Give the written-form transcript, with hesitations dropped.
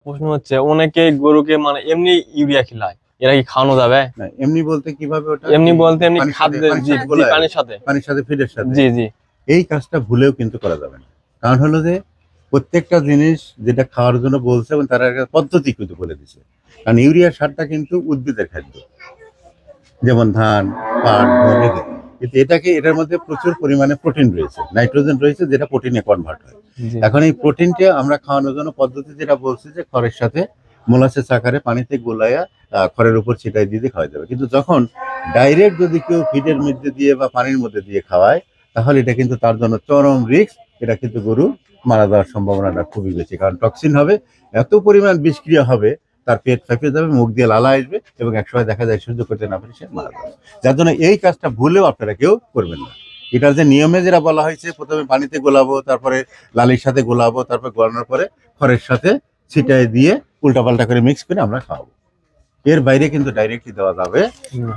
প্রশ্ন হচ্ছে অনেকে গরুকে মানে এমনি ইউরিয়া খিলায়, এরা কি খাওয়ানো যাবে? না, এমনি বলতে কিভাবে ওটা? এমনি বলতে এমনি পানির সাথে- খাদ্যের, পানির জি সাথে জি, গোলায়, পানির সাথে ফিডের সাথে। জি জি। এই কাজটা ভুলেও কিন্তু করা যাবে না। কারণ হলো যে প্রত্যেকটা জিনিস যেটা খাওয়ার জন্য বলছে এবং তারা একটা পদ্ধতি কিন্তু বলে দিছে। কারণ ইউরিয়া সারটা কিন্তু উদ্ভিদের খাদ্য, যেমন ধান, পাট, গম এদের। কিন্তু এটার মধ্যে প্রচুর পরিমাণে প্রোটিন রয়েছে, নাইট্রোজেন রয়েছে, যেটা প্রোটিনে কনভার্ট হয়। জি। এখন এই প্রোটিনটা আমরা খাওয়ানোর জন্য পদ্ধতি যেটা বলছে যে খড়ের সাথে মোলাসেস আকারে পানিতে গোলায়া খড়ের উপর ছিটাই দিয়ে খাওয়া যাবে। কিন্তু যখন ডাইরেক্ট যদি কেউ ফিডের মধ্যে দিয়ে বা পানির মধ্যে দিয়ে খাওয়ায়, তাহলে এটা কিন্তু তার জন্য চরম রিস্ক। এটা কিন্তু গরু মারা যাওয়ার সম্ভাবনাটা খুবই বেশি, কারণ টক্সিন হবে, এত পরিমাণ বিষক্রিয়া হবে, তার পেট ফেঁপে যাবে, মুখ দিয়ে লালা আসবে এবং একসময় দেখা যায় সহ্য করতে না পারে সে মারা যাবে। যার জন্য এই কাজটা ভুলেও আপনারা কেউ করবেন না। এটার যে নিয়মে যেটা বলা হয়েছে, প্রথমে পানিতে গোলাবো, তারপরে লালির সাথে গোলাবো, তারপর গোলানোর পরে খড়ের সাথে ছিটাই দিয়ে উল্টাপাল্টা করে মিক্স করে আমরা খাওয়াবো। এর বাইরে কিন্তু ডাইরেক্টলি দেওয়া যাবে না।